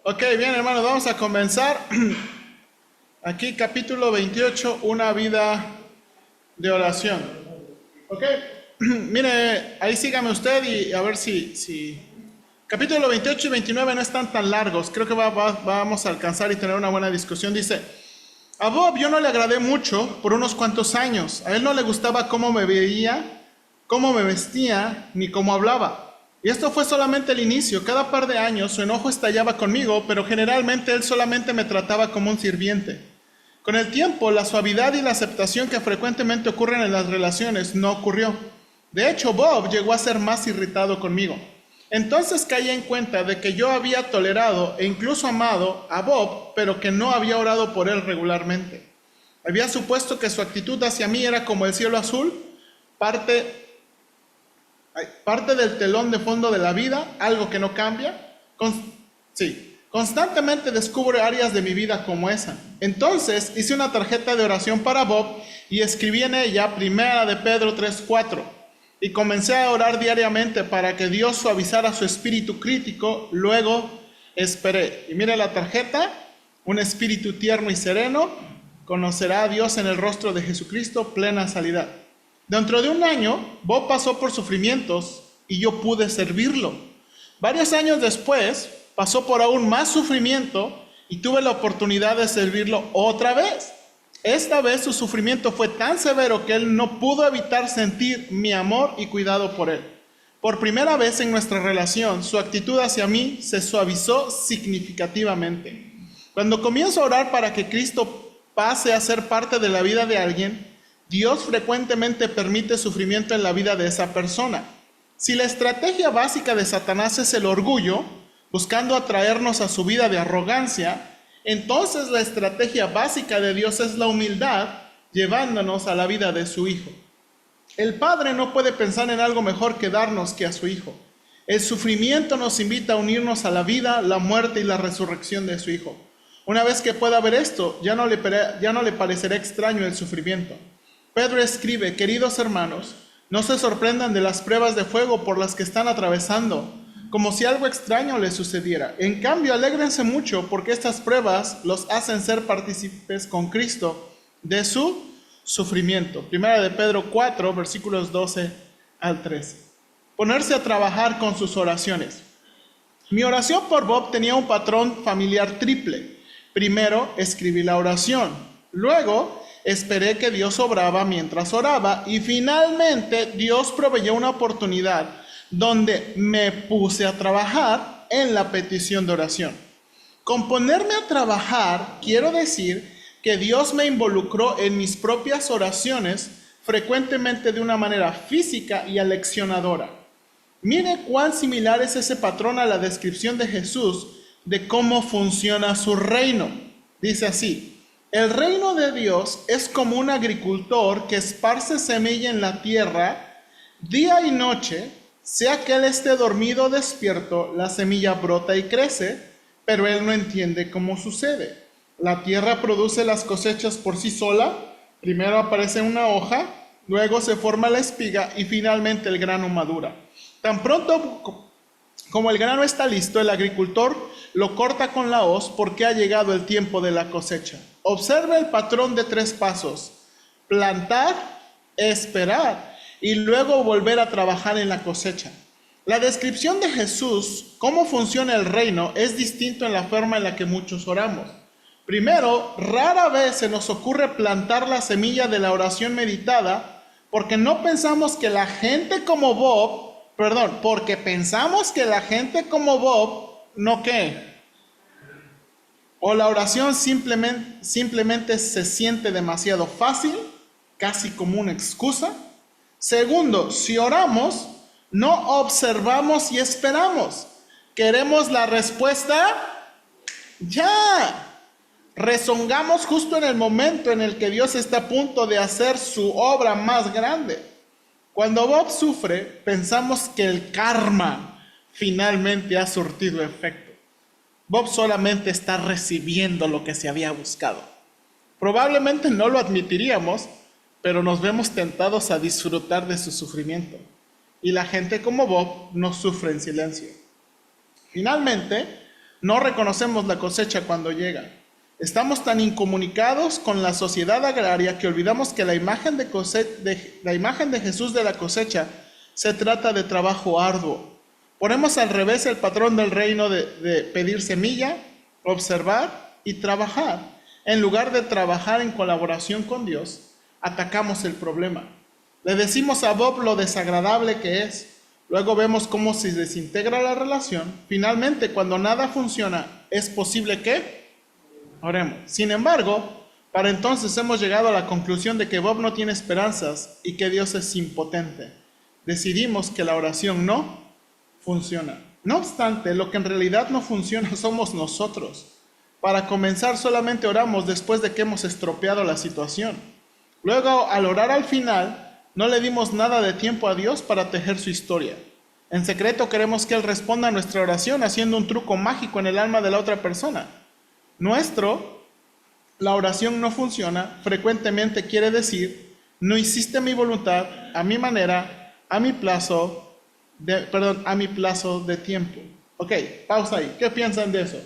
Ok, bien hermanos, vamos a comenzar. Aquí capítulo 28, una vida de oración. Ok, mire, ahí sígame usted y a ver si... Capítulo 28 y 29 no están tan largos, creo que vamos a alcanzar y tener una buena discusión. Dice, a Bob yo no le agradé mucho por unos cuantos años. A él no le gustaba cómo me veía, cómo me vestía, ni cómo hablaba. Y esto fue solamente el inicio. Cada par de años su enojo estallaba conmigo, pero generalmente él solamente me trataba como un sirviente. Con el tiempo, la suavidad y la aceptación que frecuentemente ocurren en las relaciones no ocurrió. De hecho, Bob llegó a ser más irritado conmigo. Entonces caí en cuenta de que yo había tolerado e incluso amado a Bob, pero que no había orado por él regularmente. Había supuesto que su actitud hacia mí era como el cielo azul, parte del telón de fondo de la vida, algo que no cambia. Constantemente descubro áreas de mi vida como esa. Entonces hice una tarjeta de oración para Bob y escribí en ella 1 de Pedro 3:4 y comencé a orar diariamente para que Dios suavizara su espíritu crítico. Luego esperé. Y mire la tarjeta: un espíritu tierno y sereno conocerá a Dios en el rostro de Jesucristo, plena sanidad. Dentro de un año, Bob pasó por sufrimientos y yo pude servirlo. Varios años después, pasó por aún más sufrimiento y tuve la oportunidad de servirlo otra vez. Esta vez su sufrimiento fue tan severo que él no pudo evitar sentir mi amor y cuidado por él. Por primera vez en nuestra relación, su actitud hacia mí se suavizó significativamente. Cuando comienzo a orar para que Cristo pase a ser parte de la vida de alguien, Dios frecuentemente permite sufrimiento en la vida de esa persona. Si la estrategia básica de Satanás es el orgullo, buscando atraernos a su vida de arrogancia, entonces la estrategia básica de Dios es la humildad, llevándonos a la vida de su Hijo. El Padre no puede pensar en algo mejor que darnos que a su Hijo. El sufrimiento nos invita a unirnos a la vida, la muerte y la resurrección de su Hijo. Una vez que pueda ver esto, ya no le parecerá extraño el sufrimiento. Pedro escribe: queridos hermanos, no se sorprendan de las pruebas de fuego por las que están atravesando, como si algo extraño les sucediera. En cambio, alégrense mucho porque estas pruebas los hacen ser partícipes con Cristo de su sufrimiento. 1 de Pedro 4, versículos 12 al 13. Ponerse a trabajar con sus oraciones. Mi oración por Bob tenía un patrón familiar triple. Primero, escribí la oración. Luego, esperé que Dios obraba mientras oraba. Y finalmente, Dios proveyó una oportunidad donde me puse a trabajar en la petición de oración. Con ponerme a trabajar, quiero decir que Dios me involucró en mis propias oraciones, frecuentemente de una manera física y aleccionadora. Mire cuán similar es ese patrón a la descripción de Jesús de cómo funciona su reino. Dice así: el reino de Dios es como un agricultor que esparce semilla en la tierra día y noche. Sea que él esté dormido o despierto, la semilla brota y crece, pero él no entiende cómo sucede. La tierra produce las cosechas por sí sola. Primero aparece una hoja, luego se forma la espiga y finalmente el grano madura. Tan pronto como el grano está listo, el agricultor lo corta con la hoz porque ha llegado el tiempo de la cosecha. Observe el patrón de 3 pasos: plantar, esperar y luego volver a trabajar en la cosecha. La descripción de Jesús, cómo funciona el reino, es distinto en la forma en la que muchos oramos. Primero, rara vez se nos ocurre plantar la semilla de la oración meditada porque pensamos que la gente como Bob no qué. O la oración simplemente se siente demasiado fácil, casi como una excusa. Segundo, si oramos, no observamos y esperamos. Queremos la respuesta ya. Rezongamos justo en el momento en el que Dios está a punto de hacer su obra más grande. Cuando Bob sufre, pensamos que el karma finalmente ha surtido efecto. Bob solamente está recibiendo lo que se había buscado. Probablemente no lo admitiríamos, pero nos vemos tentados a disfrutar de su sufrimiento. Y la gente como Bob no sufre en silencio. Finalmente, No reconocemos la cosecha cuando llega. Estamos tan incomunicados con la sociedad agraria que olvidamos que la imagen de Jesús de la cosecha se trata de trabajo arduo. Ponemos al revés el patrón del reino de pedir semilla, observar y trabajar. En lugar de trabajar en colaboración con Dios, atacamos el problema. Le decimos a Bob lo desagradable que es. Luego vemos cómo se desintegra la relación. Finalmente, cuando nada funciona, es posible que oremos. Sin embargo, para entonces hemos llegado a la conclusión de que Bob no tiene esperanzas y que Dios es impotente. Decidimos que la oración no funciona. No obstante, lo que en realidad no funciona somos nosotros. Para comenzar, solamente oramos después de que hemos estropeado la situación. Luego, al orar al final, no le dimos nada de tiempo a Dios para tejer su historia. En secreto queremos que Él responda a nuestra oración haciendo un truco mágico en el alma de la otra persona. La oración no funciona, frecuentemente quiere decir, no hiciste mi voluntad, a mi manera, a mi plazo de tiempo. Ok, pausa ahí. ¿Qué piensan de eso?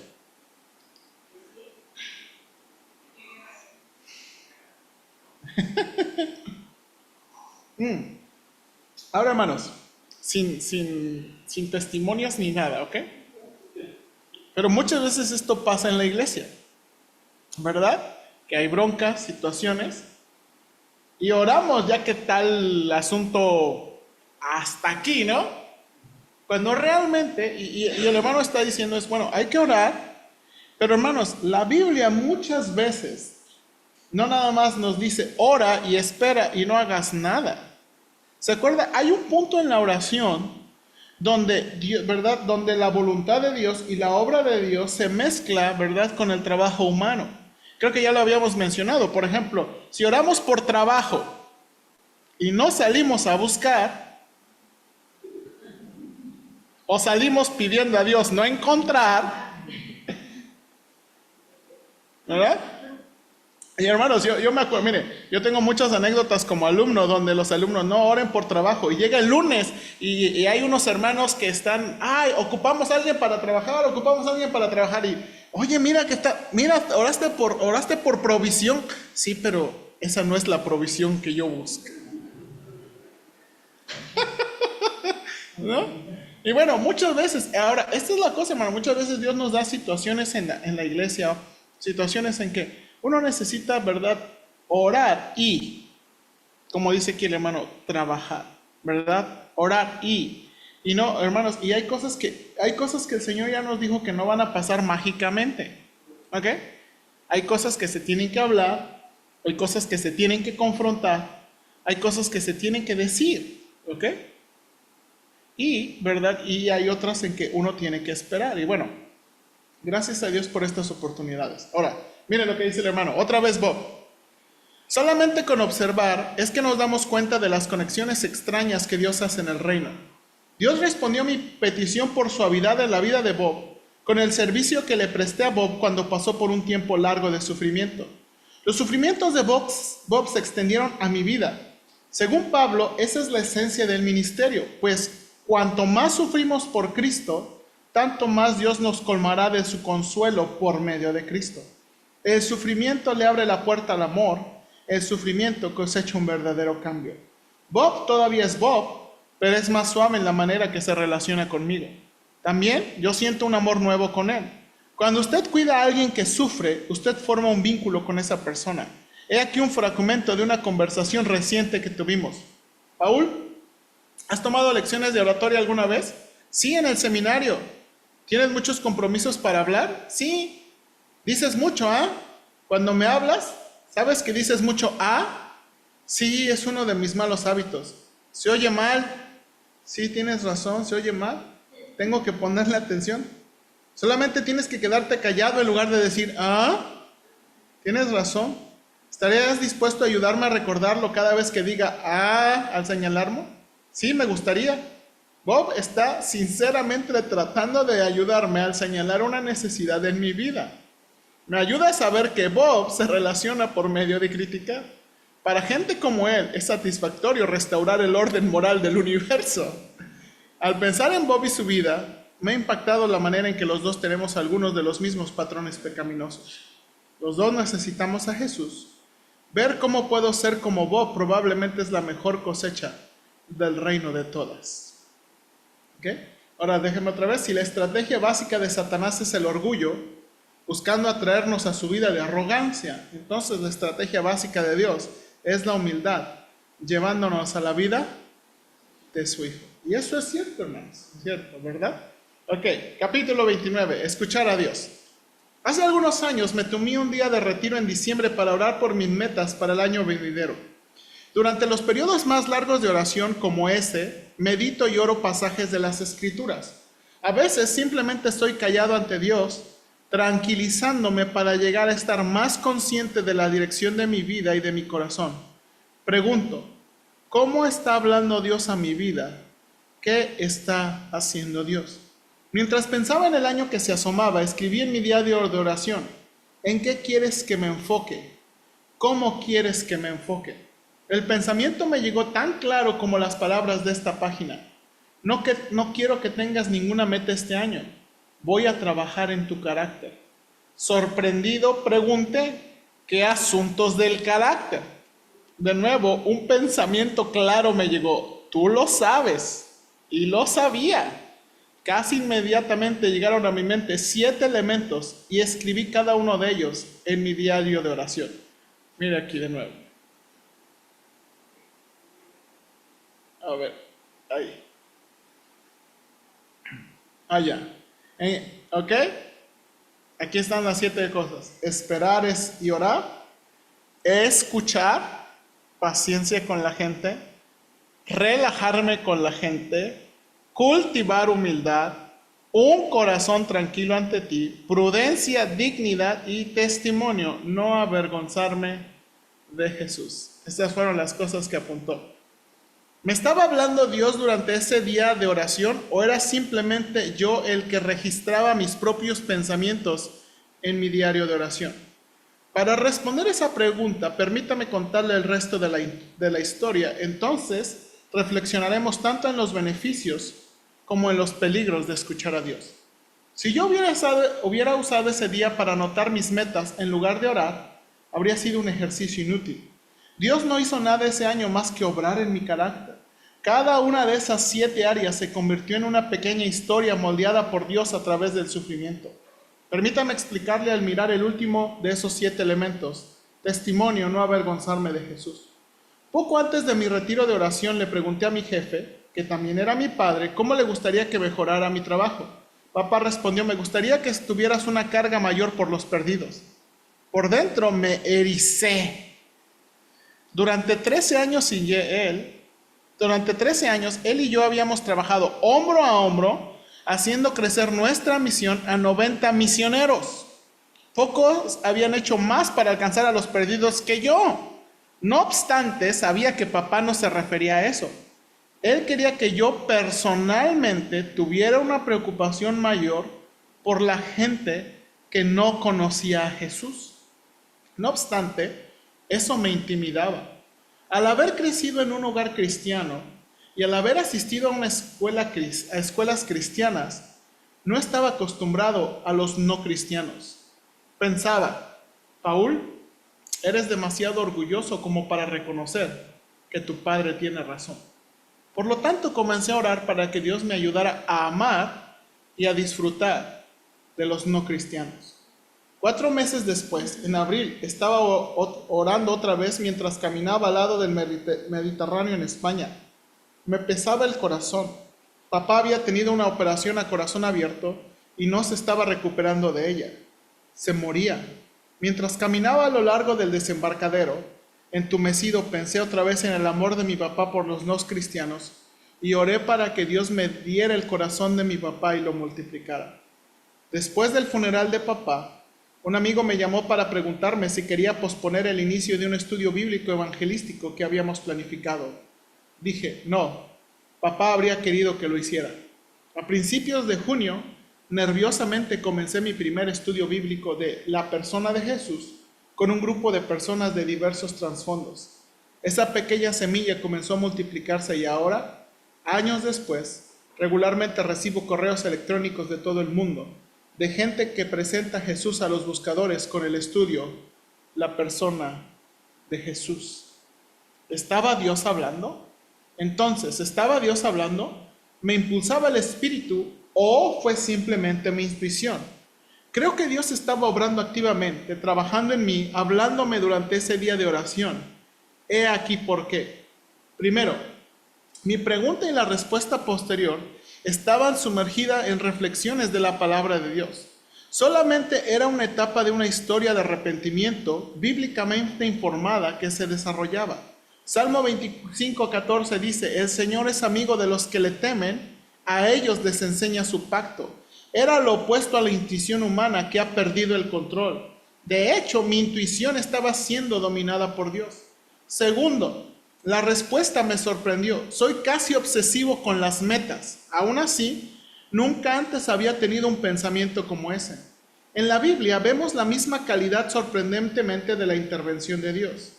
Ahora, hermanos, sin testimonios ni nada, ¿ok? Pero muchas veces esto pasa en la iglesia, ¿verdad? Que hay broncas, situaciones, y oramos ya que tal asunto hasta aquí, ¿no? Cuando realmente, y el hermano está diciendo es, bueno, hay que orar, pero hermanos, la Biblia muchas veces no nada más nos dice, ora y espera y no hagas nada. ¿Se acuerda? Hay un punto en la oración donde, ¿verdad? Donde la voluntad de Dios y la obra de Dios se mezcla, ¿verdad? Con el trabajo humano. Creo que ya lo habíamos mencionado. Por ejemplo, si oramos por trabajo y no salimos a buscar, o salimos pidiendo a Dios no encontrar, ¿verdad? Y hermanos, yo me acuerdo, mire, yo tengo muchas anécdotas como alumno donde los alumnos no oren por trabajo y llega el lunes y hay unos hermanos que están, ay, ocupamos a alguien para trabajar y, oye, oraste por provisión. Sí, pero esa no es la provisión que yo busco. ¿No? Y bueno, muchas veces, ahora, esta es la cosa, hermano, muchas veces Dios nos da situaciones en la iglesia, situaciones en que uno necesita, ¿verdad?, orar y, como dice aquí el hermano, trabajar, ¿verdad? Orar y no, hermanos, y hay cosas que el Señor ya nos dijo que no van a pasar mágicamente, ¿ok? Hay cosas que se tienen que hablar, hay cosas que se tienen que confrontar, hay cosas que se tienen que decir, ¿ok? Y, ¿verdad? Y hay otras en que uno tiene que esperar. Y bueno, gracias a Dios por estas oportunidades. Ahora, miren lo que dice el hermano. Otra vez Bob. Solamente con observar es que nos damos cuenta de las conexiones extrañas que Dios hace en el reino. Dios respondió mi petición por suavidad en la vida de Bob con el servicio que le presté a Bob cuando pasó por un tiempo largo de sufrimiento. Los sufrimientos de Bob se extendieron a mi vida. Según Pablo, esa es la esencia del ministerio, pues cuanto más sufrimos por Cristo, tanto más Dios nos colmará de su consuelo por medio de Cristo. El sufrimiento le abre la puerta al amor, el sufrimiento cosecha un verdadero cambio. Bob todavía es Bob, pero es más suave en la manera que se relaciona conmigo. También yo siento un amor nuevo con él. Cuando usted cuida a alguien que sufre, usted forma un vínculo con esa persona. He aquí un fragmento de una conversación reciente que tuvimos. Paul, ¿has tomado lecciones de oratoria alguna vez? Sí, en el seminario. ¿Tienes muchos compromisos para hablar? Sí. ¿Dices mucho, ah? Cuando me hablas, ¿sabes que dices mucho ah? Sí, es uno de mis malos hábitos. ¿Se oye mal? Sí, tienes razón, se oye mal. Tengo que ponerle atención. Solamente tienes que quedarte callado en lugar de decir ah. Tienes razón. ¿Estarías dispuesto a ayudarme a recordarlo cada vez que diga ah al señalarme? Sí, me gustaría. Bob está sinceramente tratando de ayudarme al señalar una necesidad en mi vida. Me ayuda a saber que Bob se relaciona por medio de criticar. Para gente como él es satisfactorio restaurar el orden moral del universo. Al pensar en Bob y su vida, me ha impactado la manera en que los dos tenemos algunos de los mismos patrones pecaminosos. Los dos necesitamos a Jesús. Ver cómo puedo ser como Bob probablemente es la mejor cosecha del reino de todas. ¿Ok? Ahora déjenme otra vez. Si la estrategia básica de Satanás es el orgullo, buscando atraernos a su vida de arrogancia, entonces la estrategia básica de Dios es la humildad, llevándonos a la vida de su Hijo. Y eso es cierto, hermanos. Es cierto, ¿verdad? Ok, capítulo 29. Escuchar a Dios. Hace algunos años me tomé un día de retiro en diciembre para orar por mis metas para el año venidero. Durante los periodos más largos de oración como ese, medito y oro pasajes de las Escrituras. A veces simplemente estoy callado ante Dios, tranquilizándome para llegar a estar más consciente de la dirección de mi vida y de mi corazón. Pregunto, ¿cómo está hablando Dios a mi vida? ¿Qué está haciendo Dios? Mientras pensaba en el año que se asomaba, escribí en mi diario de oración, ¿en qué quieres que me enfoque? ¿Cómo quieres que me enfoque? El pensamiento me llegó tan claro como las palabras de esta página. No quiero que tengas ninguna meta este año. Voy a trabajar en tu carácter. Sorprendido, pregunté, ¿qué asuntos del carácter? De nuevo, un pensamiento claro me llegó. Tú lo sabes. Y lo sabía. Casi inmediatamente llegaron a mi mente 7 elementos y escribí cada uno de ellos en mi diario de oración. Mira aquí de nuevo. A ver, ahí. Allá. ¿Ok? Aquí están las 7 cosas. Esperar y orar. Escuchar. Paciencia con la gente. Relajarme con la gente. Cultivar humildad. Un corazón tranquilo ante ti. Prudencia, dignidad y testimonio. No avergonzarme de Jesús. Estas fueron las cosas que apuntó. ¿Me estaba hablando Dios durante ese día de oración o era simplemente yo el que registraba mis propios pensamientos en mi diario de oración? Para responder esa pregunta, permítame contarle el resto de la historia. Entonces, reflexionaremos tanto en los beneficios como en los peligros de escuchar a Dios. Si yo hubiera usado ese día para anotar mis metas en lugar de orar, habría sido un ejercicio inútil. Dios no hizo nada ese año más que obrar en mi carácter. Cada una de esas 7 áreas se convirtió en una pequeña historia moldeada por Dios a través del sufrimiento. Permítame explicarle al mirar el último de esos 7 elementos, testimonio, no avergonzarme de Jesús. Poco antes de mi retiro de oración le pregunté a mi jefe, que también era mi padre, cómo le gustaría que mejorara mi trabajo. Papá respondió, me gustaría que tuvieras una carga mayor por los perdidos. Por dentro me ericé. Durante 13 años él y yo habíamos trabajado hombro a hombro, haciendo crecer nuestra misión a 90 misioneros. Pocos habían hecho más para alcanzar a los perdidos que yo. No obstante, sabía que papá no se refería a eso. Él quería que yo personalmente tuviera una preocupación mayor por la gente que no conocía a Jesús. No obstante, eso me intimidaba. Al haber crecido en un hogar cristiano y al haber asistido a escuelas cristianas, no estaba acostumbrado a los no cristianos. Pensaba, Paul, eres demasiado orgulloso como para reconocer que tu padre tiene razón. Por lo tanto, comencé a orar para que Dios me ayudara a amar y a disfrutar de los no cristianos. 4 meses después, en abril, estaba orando otra vez mientras caminaba al lado del Mediterráneo en España. Me pesaba el corazón. Papá había tenido una operación a corazón abierto y no se estaba recuperando de ella. Se moría. Mientras caminaba a lo largo del desembarcadero, entumecido pensé otra vez en el amor de mi papá por los no cristianos y oré para que Dios me diera el corazón de mi papá y lo multiplicara. Después del funeral de papá, un amigo me llamó para preguntarme si quería posponer el inicio de un estudio bíblico evangelístico que habíamos planificado. Dije, no, papá habría querido que lo hiciera. A principios de junio, nerviosamente comencé mi primer estudio bíblico de la persona de Jesús con un grupo de personas de diversos trasfondos. Esa pequeña semilla comenzó a multiplicarse y ahora, años después, Regularmente recibo correos electrónicos de todo el mundo, de gente que presenta a Jesús a los buscadores con el estudio, la persona de Jesús. ¿Estaba Dios hablando? Entonces, ¿estaba Dios hablando? ¿Me impulsaba el Espíritu o fue simplemente mi intuición? Creo que Dios estaba obrando activamente, trabajando en mí, hablándome durante ese día de oración. He aquí por qué. Primero, mi pregunta y la respuesta posterior estaban sumergidas en reflexiones de la palabra de Dios. Solamente era una etapa de una historia de arrepentimiento bíblicamente informada que se desarrollaba. Salmo 25:14 dice: el Señor es amigo de los que le temen, a ellos les enseña su pacto. Era lo opuesto a la intuición humana que ha perdido el control. De hecho, mi intuición estaba siendo dominada por Dios. Segundo, la respuesta me sorprendió. Soy casi obsesivo con las metas. Aún así, nunca antes había tenido un pensamiento como ese. En la Biblia vemos la misma calidad sorprendentemente de la intervención de Dios.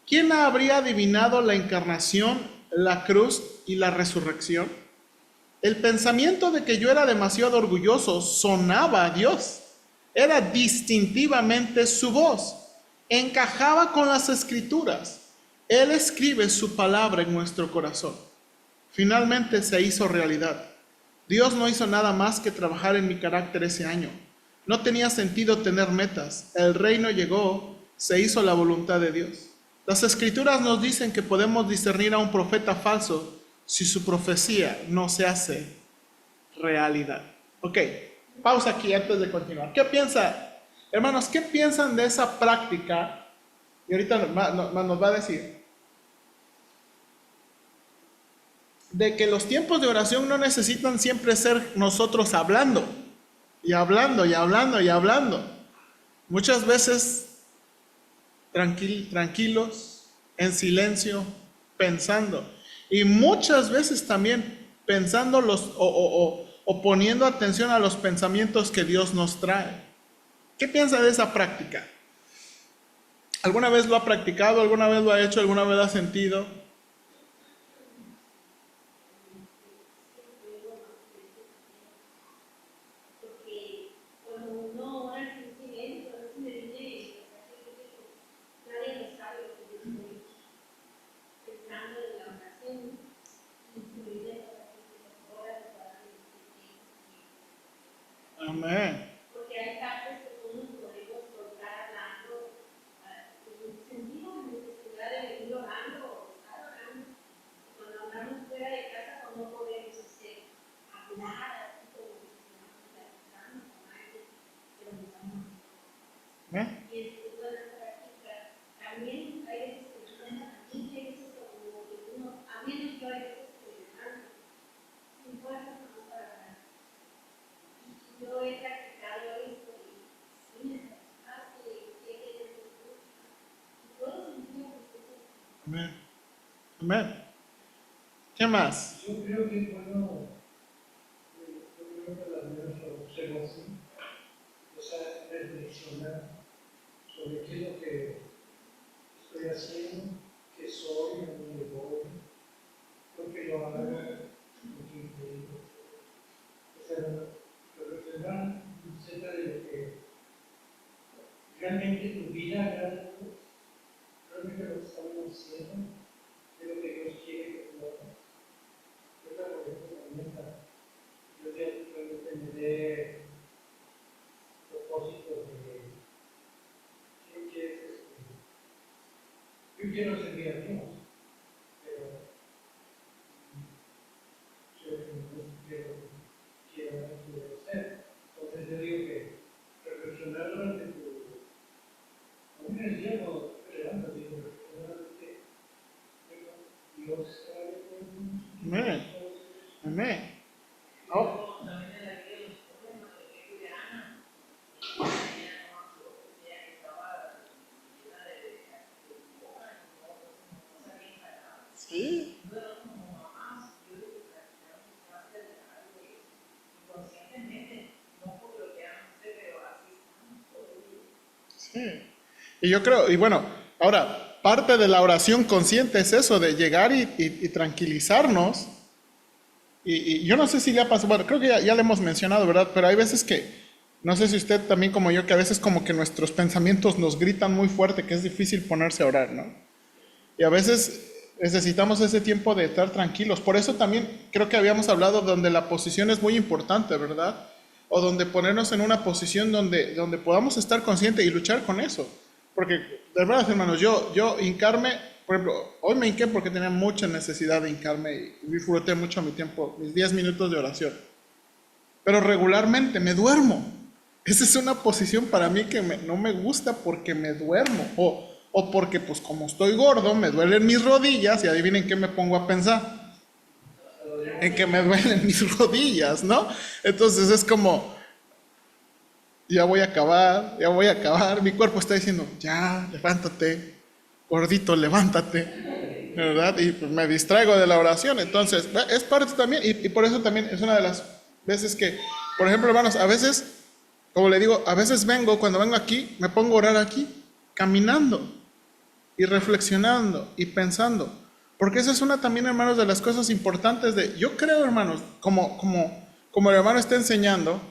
¿Quién habría adivinado la encarnación, la cruz y la resurrección? El pensamiento de que yo era demasiado orgulloso sonaba a Dios. Era distintivamente su voz. Encajaba con las Escrituras. Él escribe su palabra en nuestro corazón. Finalmente se hizo realidad. Dios no hizo nada más que trabajar en mi carácter ese año. No tenía sentido tener metas. El reino llegó, se hizo la voluntad de Dios. Las Escrituras nos dicen que podemos discernir a un profeta falso si su profecía no se hace realidad. Ok, pausa aquí antes de continuar. ¿Qué piensa, hermanos, qué piensan de esa práctica? Y ahorita nos va a decir de que los tiempos de oración no necesitan siempre ser nosotros hablando y hablando y hablando y hablando. Muchas veces tranquilos, en silencio, pensando. Y muchas veces también pensando o poniendo atención a los pensamientos que Dios nos trae. ¿Qué piensa de esa práctica? ¿Alguna vez lo ha practicado? ¿Alguna vez lo ha hecho? ¿Alguna vez lo ha sentido? Amén. Porque hay partes que nosotros podemos soltar hablando, sentimos necesidad de venir orando o estar orando. Cuando hablamos fuera de casa, pues no podemos hablar así como si estamos platicando con alguien, pero no estamos. Y es buena práctica. También hay veces que nos cuentan, a mí hay veces como que uno, a mí yo hay veces que me mando, sin fuerza no para hablar. Yo he practicado esto y sí me satisface, sé que Dios me escucha. Y puedo sentir que Amén. Amén. ¿Qué más? Yo creo que es bueno, yo creo que la nuestra observación, o sea, reflexionar sobre qué es lo que estoy haciendo, qué soy, a dónde voy, por qué lo hago, por qué creo. O sea, reflexionar acerca de lo que realmente tu vida agrada a Dios, realmente lo que estamos haciendo, de lo que Dios quiere que tú hagas. Yo te acuerdo también, yo te tendré propósitos de qué quieres. Yo quiero servir a Dios, pero yo quiero ser. Entonces yo digo que reflexionar durante tu. A mí me decía cuando te levantas, digo, reflexionar durante Dios sabe cómo. Amén. Amén. Oh. Sí. Sí. Y yo creo, y bueno, ahora, parte de la oración consciente es eso, de llegar y tranquilizarnos Y yo no sé si le ha pasado, bueno, creo que ya le hemos mencionado, ¿verdad? Pero hay veces que, no sé si usted también como yo, que a veces como que nuestros pensamientos nos gritan muy fuerte, que es difícil ponerse a orar, ¿no? Y a veces necesitamos ese tiempo de estar tranquilos. Por eso también creo que habíamos hablado donde la posición es muy importante, ¿verdad? O donde ponernos en una posición donde podamos estar conscientes y luchar con eso. Porque, de verdad, hermanos, yo hincarme, por ejemplo, hoy me hinqué porque tenía mucha necesidad de hincarme y disfruté mucho mi tiempo, mis 10 minutos de oración. Pero regularmente me duermo. Esa es una posición para mí que no me gusta porque me duermo. O porque, pues como estoy gordo, me duelen mis rodillas y adivinen qué me pongo a pensar. En que me duelen mis rodillas, ¿no? Entonces es como, ya voy a acabar. Mi cuerpo está diciendo, ya, levántate, gordito, levántate, ¿verdad? Y pues me distraigo de la oración. Entonces, es parte también, y por eso también es una de las veces que, por ejemplo, hermanos, a veces, como le digo, a veces cuando vengo aquí, me pongo a orar aquí, caminando y reflexionando y pensando. Porque esa es una también, hermanos, de las cosas importantes yo creo, hermanos, como el hermano está enseñando,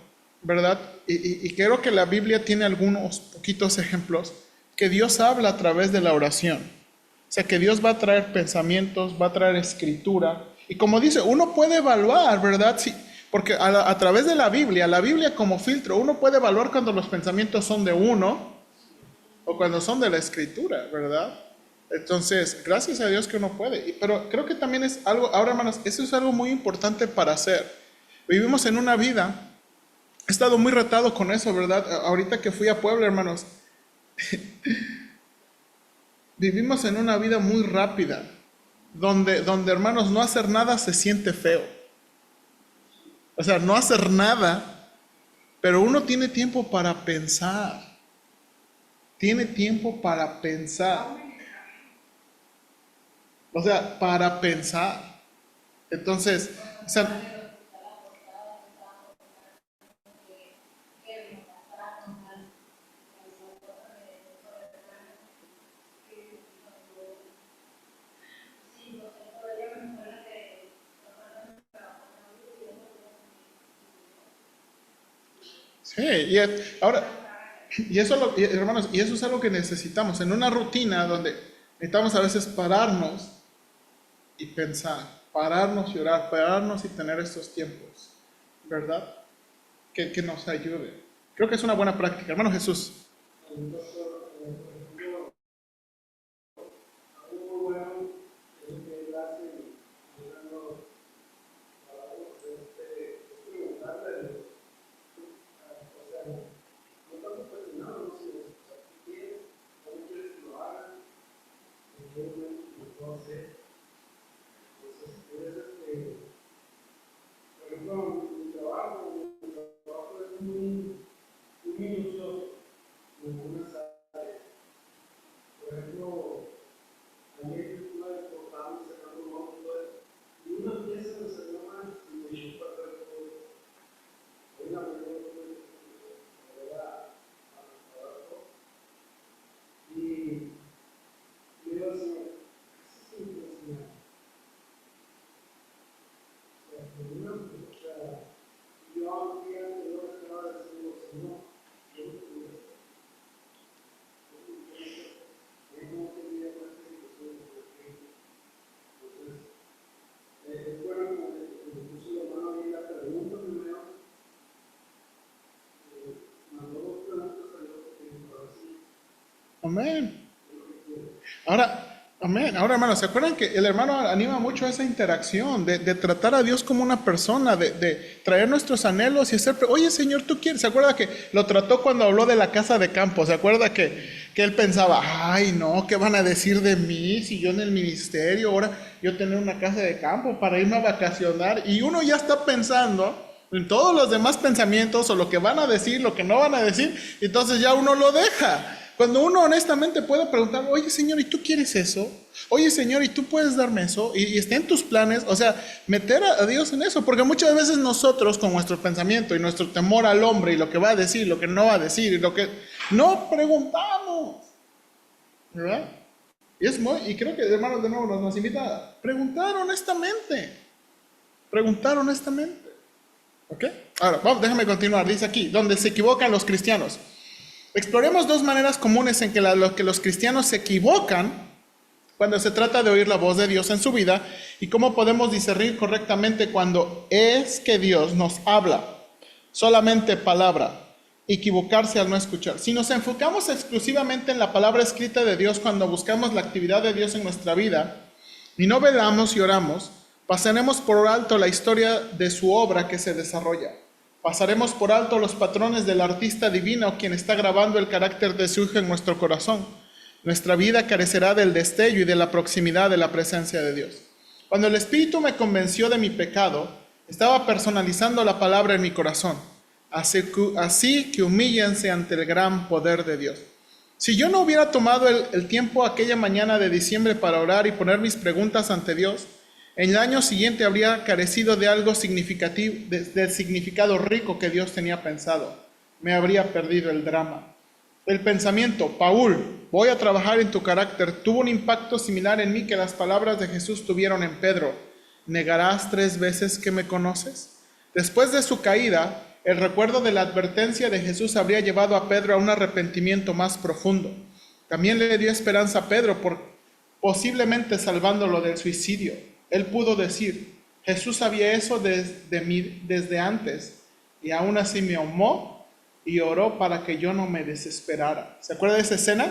¿verdad? Y creo que la Biblia tiene algunos poquitos ejemplos que Dios habla a través de la oración. O sea, que Dios va a traer pensamientos, va a traer escritura. Y como dice, uno puede evaluar, ¿verdad? Sí, porque a través de la Biblia como filtro, uno puede evaluar cuando los pensamientos son de uno o cuando son de la escritura, ¿verdad? Entonces, gracias a Dios que uno puede. Pero creo que también es algo, ahora hermanos, eso es algo muy importante para hacer. Vivimos en una vida, he estado muy retado con eso, ¿verdad? Ahorita que fui a Puebla, hermanos, vivimos en una vida muy rápida, donde hermanos, no hacer nada se siente feo. O sea, no hacer nada, pero uno tiene tiempo para pensar. Tiene tiempo para pensar. O sea, para pensar. Entonces, o sea, sí, ahora, hermanos, y eso es algo que necesitamos en una rutina donde necesitamos a veces pararnos y pensar, pararnos y orar, pararnos y tener estos tiempos, ¿verdad? Que nos ayude. Creo que es una buena práctica. Hermano Jesús. Amén. Amén. Ahora, hermanos, ¿se acuerdan que el hermano anima mucho a esa interacción, de tratar a Dios como una persona, de traer nuestros anhelos y hacer, oye Señor, ¿tú quieres? ¿Se acuerda que lo trató cuando habló de la casa de campo? ¿Se acuerda que él pensaba, ay no, ¿qué van a decir de mí si yo en el ministerio, ahora yo tener una casa de campo para irme a vacacionar? Y uno ya está pensando en todos los demás pensamientos o lo que van a decir, lo que no van a decir, entonces ya uno lo deja. Cuando uno honestamente puede preguntar, oye Señor, ¿y tú quieres eso? Oye Señor, ¿y tú puedes darme eso? Y está en tus planes, o sea, meter a Dios en eso, porque muchas veces nosotros con nuestro pensamiento y nuestro temor al hombre y lo que va a decir, lo que no va a decir, y lo que no preguntamos, ¿verdad? Y creo que hermanos de nuevo nos invita a preguntar honestamente. Preguntar honestamente. ¿Ok? Ahora, vamos, déjame continuar. Dice aquí, donde se equivocan los cristianos. Exploremos dos maneras comunes en que los cristianos se equivocan cuando se trata de oír la voz de Dios en su vida y cómo podemos discernir correctamente cuando es que Dios nos habla. Solamente palabra. Equivocarse al no escuchar. Si nos enfocamos exclusivamente en la palabra escrita de Dios cuando buscamos la actividad de Dios en nuestra vida y no velamos y oramos, pasaremos por alto la historia de su obra que se desarrolla. Pasaremos por alto los patrones del artista divino quien está grabando el carácter de su Hijo en nuestro corazón. Nuestra vida carecerá del destello y de la proximidad de la presencia de Dios. Cuando el Espíritu me convenció de mi pecado, estaba personalizando la palabra en mi corazón. Así que humíllense ante el gran poder de Dios. Si yo no hubiera tomado el tiempo aquella mañana de diciembre para orar y poner mis preguntas ante Dios, en el año siguiente habría carecido de algo significativo, del significado rico que Dios tenía pensado. Me habría perdido el drama. El pensamiento, Paul, voy a trabajar en tu carácter, tuvo un impacto similar en mí que las palabras de Jesús tuvieron en Pedro. ¿Negarás 3 veces que me conoces? Después de su caída, el recuerdo de la advertencia de Jesús habría llevado a Pedro a un arrepentimiento más profundo. También le dio esperanza a Pedro, posiblemente salvándolo del suicidio. Él pudo decir, Jesús sabía eso desde mí desde antes, y aún así me amó y oró para que yo no me desesperara. ¿Se acuerda de esa escena?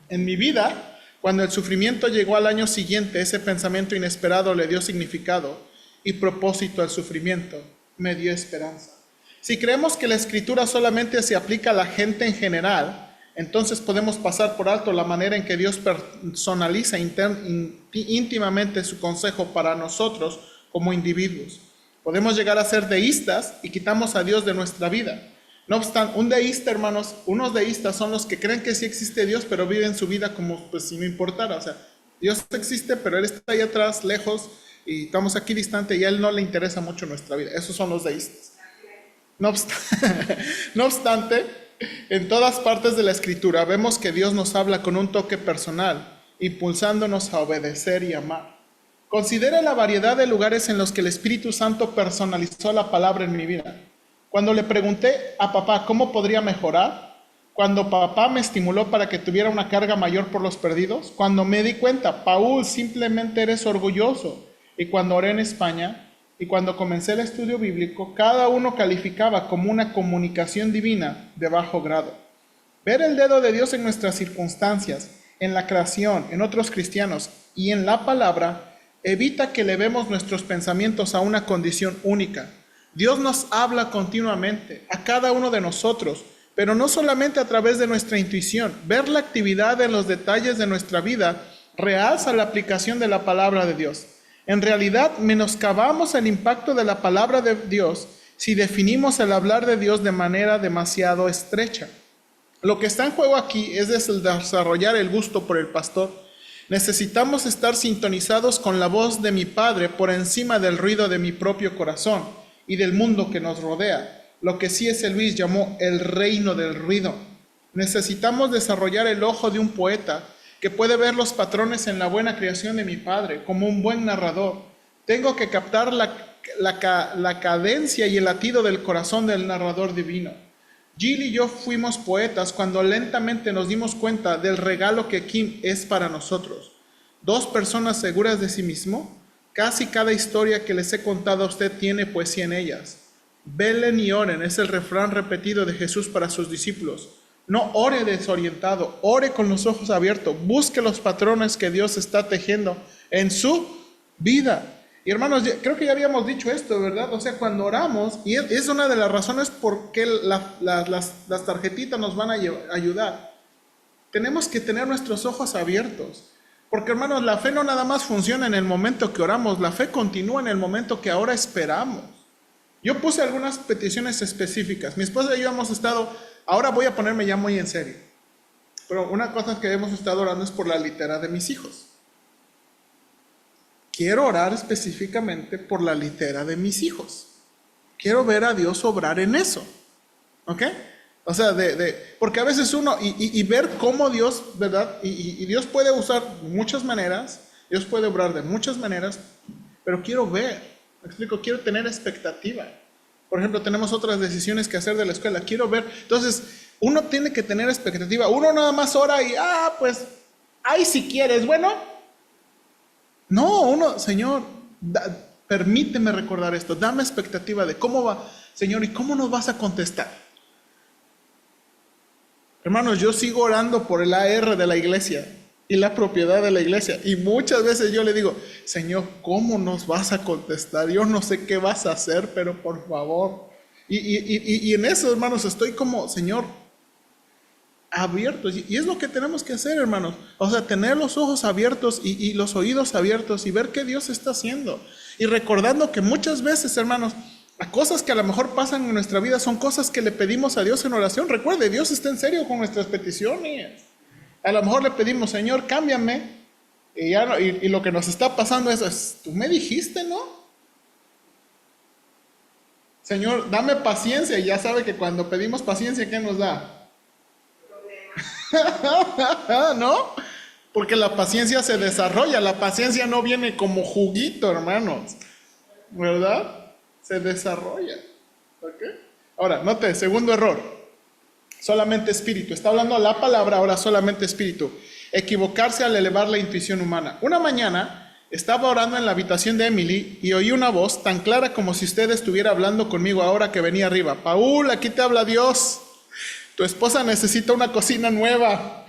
En mi vida, cuando el sufrimiento llegó al año siguiente, ese pensamiento inesperado le dio significado y propósito al sufrimiento. Me dio esperanza. Si creemos que la Escritura solamente se aplica a la gente en general, entonces podemos pasar por alto la manera en que Dios personaliza íntimamente su consejo para nosotros como individuos. Podemos llegar a ser deístas y quitamos a Dios de nuestra vida. No obstante, unos deístas son los que creen que sí existe Dios, pero viven su vida como pues, si no importara. O sea, Dios existe, pero Él está ahí atrás, lejos, y estamos aquí distante y a Él no le interesa mucho nuestra vida. Esos son los deístas. No obstante, en todas partes de la Escritura vemos que Dios nos habla con un toque personal, impulsándonos a obedecer y amar. Considera la variedad de lugares en los que el Espíritu Santo personalizó la palabra en mi vida. Cuando le pregunté a papá cómo podría mejorar, cuando papá me estimuló para que tuviera una carga mayor por los perdidos, cuando me di cuenta, Paul, simplemente eres orgulloso. Y cuando oré en España y cuando comencé el estudio bíblico, cada uno calificaba como una comunicación divina de bajo grado. Ver el dedo de Dios en nuestras circunstancias, en la creación, en otros cristianos y en la palabra, evita que elevemos nuestros pensamientos a una condición única. Dios nos habla continuamente a cada uno de nosotros, pero no solamente a través de nuestra intuición. Ver la actividad en los detalles de nuestra vida realza la aplicación de la palabra de Dios. En realidad, menoscabamos el impacto de la palabra de Dios si definimos el hablar de Dios de manera demasiado estrecha. Lo que está en juego aquí es desarrollar el gusto por el pastor. Necesitamos estar sintonizados con la voz de mi Padre por encima del ruido de mi propio corazón y del mundo que nos rodea, lo que C.S. Lewis llamó el reino del ruido. Necesitamos desarrollar el ojo de un poeta que puede ver los patrones en la buena creación de mi Padre, como un buen narrador. Tengo que captar la cadencia y el latido del corazón del narrador divino. Jill y yo fuimos poetas cuando lentamente nos dimos cuenta del regalo que Kim es para nosotros. 2 personas seguras de sí mismo. Casi cada historia que les he contado a usted tiene poesía en ellas. Velen y oren es el refrán repetido de Jesús para sus discípulos. No ore desorientado, ore con los ojos abiertos, busque los patrones que Dios está tejiendo en su vida. Y hermanos, creo que ya habíamos dicho esto, ¿verdad? O sea, cuando oramos, y es una de las razones por qué las tarjetitas nos van a ayudar, tenemos que tener nuestros ojos abiertos. Porque hermanos, la fe no nada más funciona en el momento que oramos, la fe continúa en el momento que ahora esperamos. Yo puse algunas peticiones específicas. Mi esposa y yo hemos estado, ahora voy a ponerme ya muy en serio, pero una cosa que hemos estado orando es por la litera de mis hijos. Quiero orar específicamente por la litera de mis hijos. Quiero ver a Dios obrar en eso. ¿Ok? O sea, porque a veces uno, y ver cómo Dios, ¿verdad? Y Dios puede usar muchas maneras, Dios puede obrar de muchas maneras, pero quiero ver. Me explico, quiero tener expectativa. Por ejemplo, tenemos otras decisiones que hacer de la escuela. Quiero ver. Entonces, uno tiene que tener expectativa. Uno nada más ora y, pues, ay, si quieres, bueno. No, uno, Señor, permíteme recordar esto. Dame expectativa de cómo va, Señor, y cómo nos vas a contestar. Hermanos, yo sigo orando por el AR de la iglesia y la propiedad de la iglesia. Y muchas veces yo le digo, Señor, ¿cómo nos vas a contestar? Yo no sé qué vas a hacer, pero por favor. Y en eso, hermanos, estoy como, Señor, abiertos. Y es lo que tenemos que hacer, hermanos. O sea, tener los ojos abiertos y los oídos abiertos y ver qué Dios está haciendo. Y recordando que muchas veces, hermanos, las cosas que a lo mejor pasan en nuestra vida son cosas que le pedimos a Dios en oración. Recuerde, Dios está en serio con nuestras peticiones. A lo mejor le pedimos, Señor, cámbiame. Y lo que nos está pasando es, tú me dijiste, ¿no? Señor, dame paciencia. Y ya sabe que cuando pedimos paciencia, ¿qué nos da? ¿No? Porque la paciencia se desarrolla. La paciencia no viene como juguito, hermanos. ¿Verdad? Se desarrolla. ¿Ok? Ahora, note, segundo error. Solamente espíritu. Está hablando la palabra, ahora solamente espíritu. Equivocarse al elevar la intuición humana. Una mañana estaba orando en la habitación de Emily y oí una voz tan clara como si usted estuviera hablando conmigo ahora que venía arriba. Paul, aquí te habla Dios. Tu esposa necesita una cocina nueva.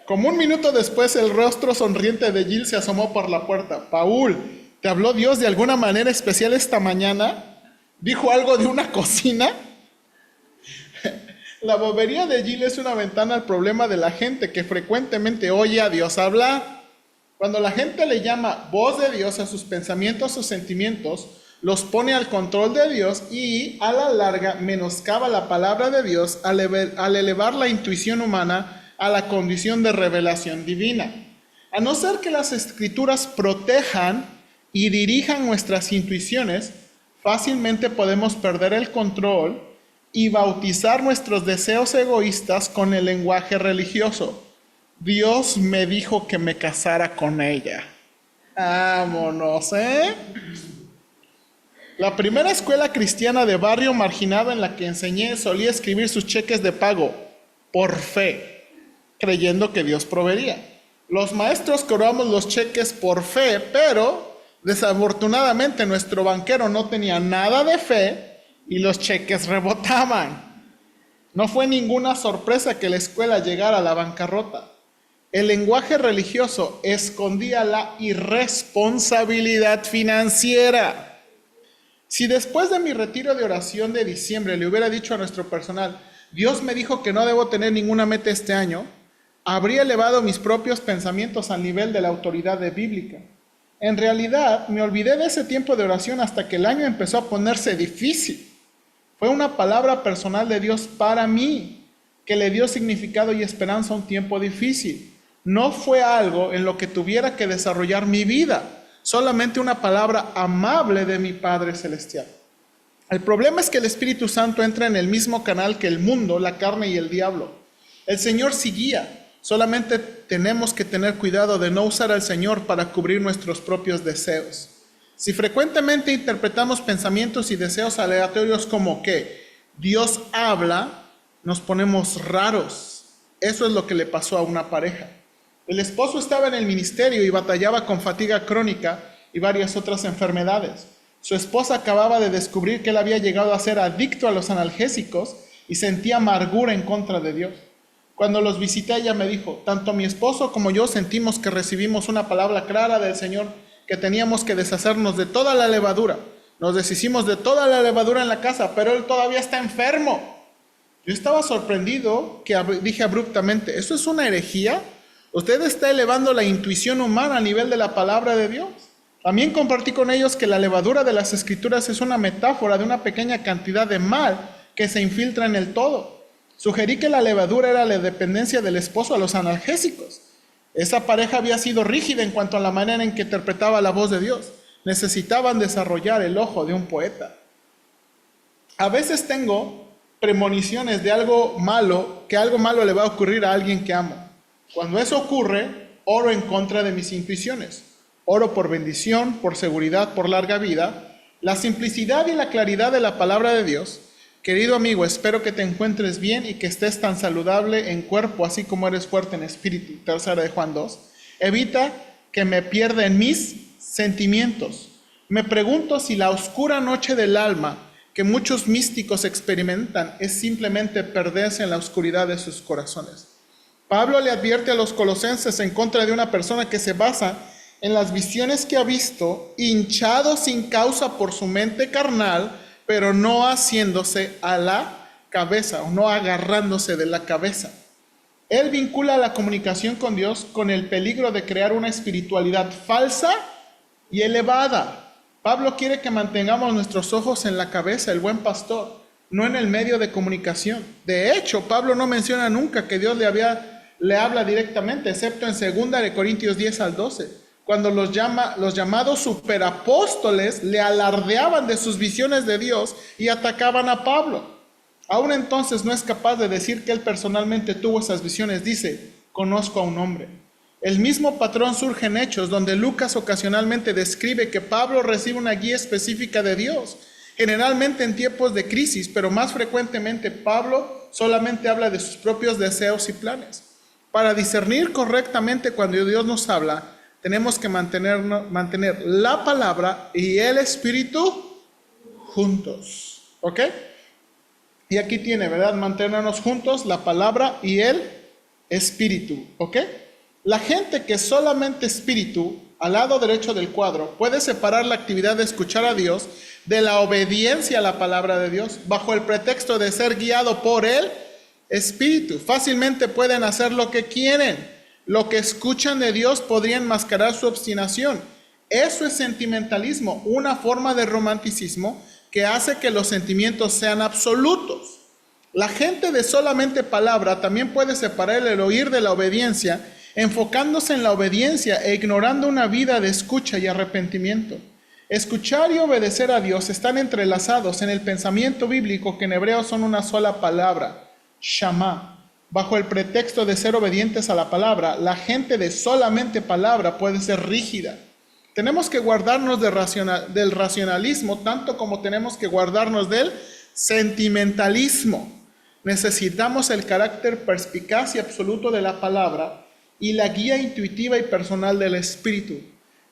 Como un minuto después, el rostro sonriente de Jill se asomó por la puerta. Paul, ¿te habló Dios de alguna manera especial esta mañana? ¿Dijo algo de una cocina? La bobería de Jill es una ventana al problema de la gente que frecuentemente oye a Dios hablar. Cuando la gente le llama voz de Dios a sus pensamientos o sentimientos, los pone al control de Dios y a la larga menoscaba la palabra de Dios al elevar la intuición humana a la condición de revelación divina. A no ser que las escrituras protejan y dirijan nuestras intuiciones, fácilmente podemos perder el control y bautizar nuestros deseos egoístas con el lenguaje religioso. Dios me dijo que me casara con ella. Vámonos, ¿eh? La primera escuela cristiana de barrio marginado en la que enseñé solía escribir sus cheques de pago por fe, creyendo que Dios proveería. Los maestros cobramos los cheques por fe, pero desafortunadamente nuestro banquero no tenía nada de fe y los cheques rebotaban. No fue ninguna sorpresa que la escuela llegara a la bancarrota. El lenguaje religioso escondía la irresponsabilidad financiera. Si después de mi retiro de oración de diciembre le hubiera dicho a nuestro personal, Dios me dijo que no debo tener ninguna meta este año, habría elevado mis propios pensamientos al nivel de la autoridad bíblica. En realidad, me olvidé de ese tiempo de oración hasta que el año empezó a ponerse difícil. Fue una palabra personal de Dios para mí, que le dio significado y esperanza a un tiempo difícil. No fue algo en lo que tuviera que desarrollar mi vida, solamente una palabra amable de mi Padre Celestial. El problema es que el Espíritu Santo entra en el mismo canal que el mundo, la carne y el diablo. El Señor sí guía, solamente tenemos que tener cuidado de no usar al Señor para cubrir nuestros propios deseos. Si frecuentemente interpretamos pensamientos y deseos aleatorios como que Dios habla, nos ponemos raros. Eso es lo que le pasó a una pareja. El esposo estaba en el ministerio y batallaba con fatiga crónica y varias otras enfermedades. Su esposa acababa de descubrir que él había llegado a ser adicto a los analgésicos y sentía amargura en contra de Dios. Cuando los visité, ella me dijo, tanto mi esposo como yo sentimos que recibimos una palabra clara del Señor, que teníamos que deshacernos de toda la levadura. Nos deshicimos de toda la levadura en la casa, pero él todavía está enfermo. Yo estaba sorprendido que dije abruptamente, ¿eso es una herejía? Usted está elevando la intuición humana a nivel de la palabra de Dios. También compartí con ellos que la levadura de las Escrituras es una metáfora de una pequeña cantidad de mal que se infiltra en el todo. Sugerí que la levadura era la dependencia del esposo a los analgésicos. Esa pareja había sido rígida en cuanto a la manera en que interpretaba la voz de Dios. Necesitaban desarrollar el ojo de un poeta. A veces tengo premoniciones de algo malo, que algo malo le va a ocurrir a alguien que amo. Cuando eso ocurre, oro en contra de mis intuiciones. Oro por bendición, por seguridad, por larga vida, La simplicidad y la claridad de la palabra de Dios. Querido amigo, espero que te encuentres bien y que estés tan saludable en cuerpo, así como eres fuerte en espíritu. Tercera de Juan 2. Evita que me pierda en mis sentimientos. Me pregunto si la oscura noche del alma que muchos místicos experimentan es simplemente perderse en la oscuridad de sus corazones. Pablo le advierte a los colosenses en contra de una persona que se basa en las visiones que ha visto, hinchado sin causa por su mente carnal, pero no haciéndose a la cabeza o no agarrándose de la cabeza. Él vincula la comunicación con Dios con el peligro de crear una espiritualidad falsa y elevada. Pablo quiere que mantengamos nuestros ojos en la cabeza, el buen pastor, no en el medio de comunicación. De hecho, Pablo no menciona nunca que Dios le habla directamente, excepto en 2 Corintios 10 al 12, cuando los llamados superapóstoles le alardeaban de sus visiones de Dios y atacaban a Pablo. Aún entonces no es capaz de decir que él personalmente tuvo esas visiones. Dice, conozco a un hombre. El mismo patrón surge en Hechos, donde Lucas ocasionalmente describe que Pablo recibe una guía específica de Dios, generalmente en tiempos de crisis, pero más frecuentemente Pablo solamente habla de sus propios deseos y planes. Para discernir correctamente cuando Dios nos habla, tenemos que mantener la palabra y el espíritu juntos. ¿Ok? Y aquí tiene, ¿verdad? Mantenernos juntos, la palabra y el espíritu. ¿Ok? La gente que solamente espíritu, al lado derecho del cuadro, puede separar la actividad de escuchar a Dios de la obediencia a la palabra de Dios, bajo el pretexto de ser guiado por el espíritu. Fácilmente pueden hacer lo que quieren. Lo que escuchan de Dios podría enmascarar su obstinación. Eso es sentimentalismo, una forma de romanticismo que hace que los sentimientos sean absolutos. La gente de solamente palabra también puede separar el oír de la obediencia, enfocándose en la obediencia e ignorando una vida de escucha y arrepentimiento. Escuchar y obedecer a Dios están entrelazados en el pensamiento bíblico, que en hebreo son una sola palabra, Shama. Bajo el pretexto de ser obedientes a la palabra, la gente de solamente palabra puede ser rígida. Tenemos que guardarnos del racionalismo tanto como tenemos que guardarnos del sentimentalismo. Necesitamos el carácter perspicaz y absoluto de la palabra y la guía intuitiva y personal del espíritu.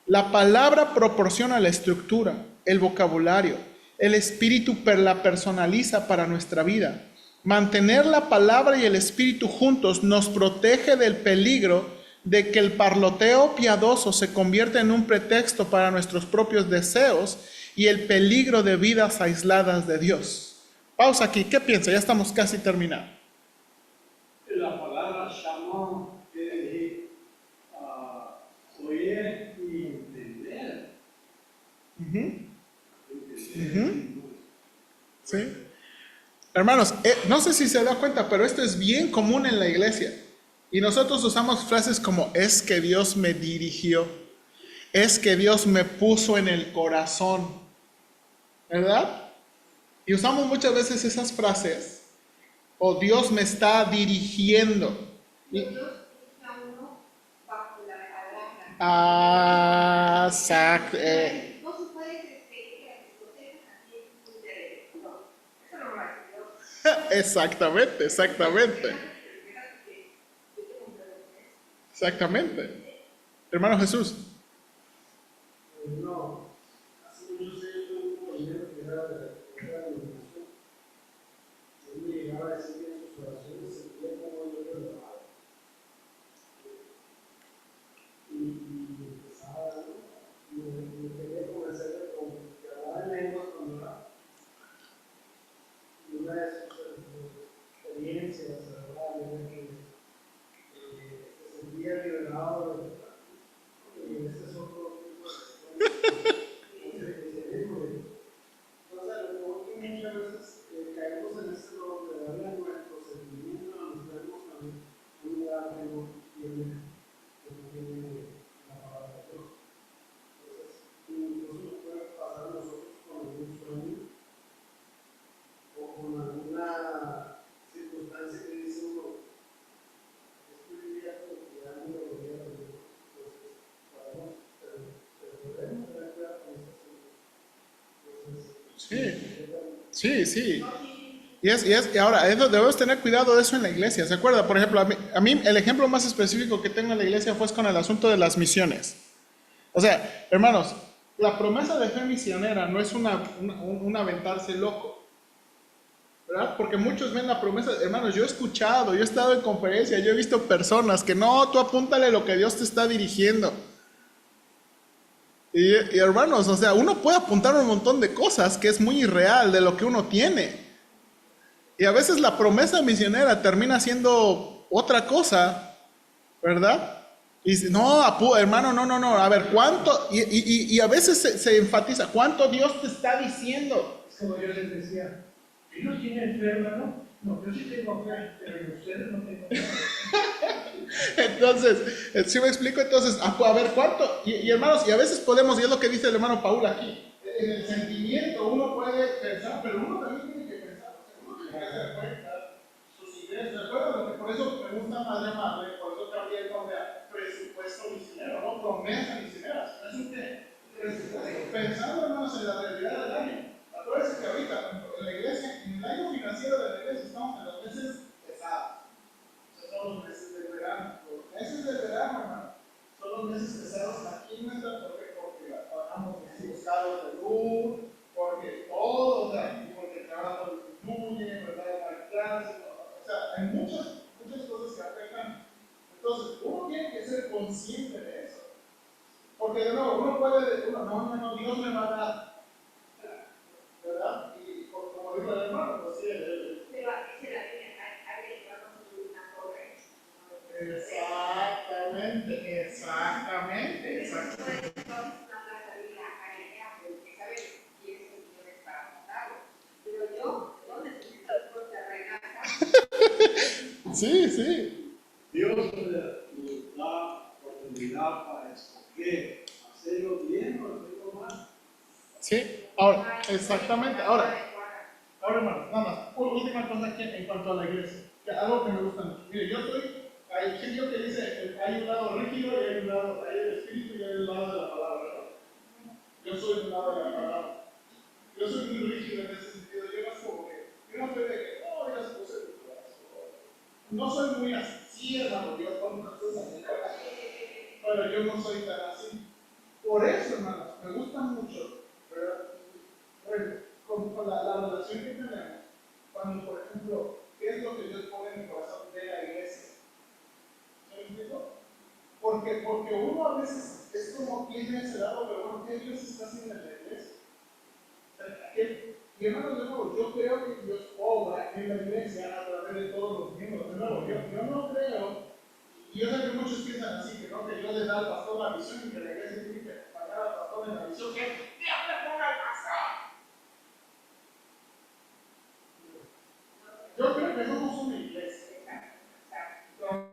La palabra proporciona la estructura, el vocabulario. El espíritu la personaliza para nuestra vida. Mantener la palabra y el espíritu juntos nos protege del peligro de que el parloteo piadoso se convierta en un pretexto para nuestros propios deseos y el peligro de vidas aisladas de Dios. Pausa aquí, ¿qué piensa? Ya estamos casi terminando. La palabra Shama quiere decir oír y entender. ¿Sí? Hermanos, no sé si se da cuenta, pero esto es bien común en la iglesia. Y nosotros usamos frases como, es que Dios me dirigió, es que Dios me puso en el corazón, ¿verdad? Y usamos muchas veces esas frases, o Dios me está dirigiendo. Dios usa uno bajo la palabra. Exacto. No se puede creer que las discotecas también son de no. Eso no lo hace Dios. Exactamente, exactamente. Exactamente. Hermano Jesús. No, hace muchos años tuve un compañero que era de la denominación. Él me llegaba a decir que en sus oraciones sentía como yo lo llamaba. Y empezaba, me quería convencer con que hablaba en lenguas cuando era. Y una de sus experiencias, ¿verdad? Era que se sentía liberado de verdad. Y ese es otro tipo de entonces, lo que muchas veces caemos en ese error de darle a nuestros sentimientos, a nos vemos también un lugar que no tiene la palabra de Dios. Entonces, incluso nos puede pasar a nosotros con algún sueño o con alguna circunstancia que dice Sí. Y ahora, debemos tener cuidado de eso en la iglesia. ¿Se acuerda? Por ejemplo, a mí el ejemplo más específico que tengo en la iglesia fue con el asunto de las misiones. O sea, hermanos, la promesa de fe misionera no es un aventarse loco, ¿verdad? Porque muchos ven la promesa, hermanos, yo he escuchado, yo he estado en conferencias, yo he visto personas que no, tú apúntale lo que Dios te está dirigiendo. Y hermanos, o sea, uno puede apuntar un montón de cosas que es muy irreal de lo que uno tiene. Y a veces la promesa misionera termina siendo otra cosa, ¿verdad? Y dice, no, hermano, no, a ver, ¿cuánto? Y a veces se enfatiza, ¿cuánto Dios te está diciendo? Es como yo les decía, ¿ellos tienen fe, hermano? No, yo sí tengo fe, pero ustedes no tengo fe. Entonces, ¿sí me explico? Entonces, a ver, ¿cuánto? Y hermanos, y a veces podemos, y es lo que dice el hermano Paul aquí, en el sentimiento uno puede pensar, pero uno también tiene que pensar, o sea, uno tiene que hacer cuenta sus ideas, ¿de acuerdo? Por eso me gusta Madre Madre, por eso cambié el nombre a presupuesto misionero, no promesa misionera, ¿es un qué? Presupuesto, pensando, hermanos, en la realidad del año. Acuérdense que ahorita, en la iglesia, en el año financiero de la iglesia, estamos en los meses pesados. Son los meses del verano. Los meses del verano, hermano, son los meses pesados aquí en nuestra torre porque pagamos recibos caros de luz, porque todo, o sea, porque el trabajo disminuye, ¿verdad? Hay clases, o sea, hay muchas cosas que afectan. Entonces, uno tiene que ser consciente de eso. Porque de nuevo, uno puede decir, no, Dios me va a dar, ¿verdad? Y como dijo el hermano, pues sí, Pero aquí se la tiene, alguien que va a construir una torre. Exactamente. Eso es una plaza de la acá, porque sabes, tienes millones para montarlo. Pero yo necesito el puerto de regaza. Sí. Dios nos da oportunidad para escoger, hacerlo bien o hacerlo mal. Sí, ahora, exactamente. Ahora, hermanos, nada más, última cosa aquí en cuanto a la iglesia, algo que me gusta mucho. Mire, hay gente que dice, hay un lado rígido y hay el espíritu y hay un lado de la palabra, ¿verdad? Yo soy un lado de la palabra. Yo soy muy rígido en ese sentido. Yo no soy de que, Dios puse mi corazón. No soy muy así, hermano, Dios pone cosas en mi corazón. Pero yo no soy tan así. Por eso, hermanos, me gusta mucho, ¿verdad? Con la relación que tenemos, cuando, por ejemplo, ¿qué es lo que Dios pone en el corazón de la iglesia? ¿Se me explico? Porque uno a veces es como tiene ese lado, pero bueno, ¿qué Dios está haciendo en la iglesia? Y hermanos, de nuevo, yo creo que Dios obra en la iglesia a través de todos los miembros. De nuevo, yo no creo, y yo sé que muchos piensan así, que no, que Dios le da al pastor la visión y que la iglesia tiene que pagar al pastor en la visión, que Dios le ponga al pastor. Yo creo que somos una iglesia. Trabajamos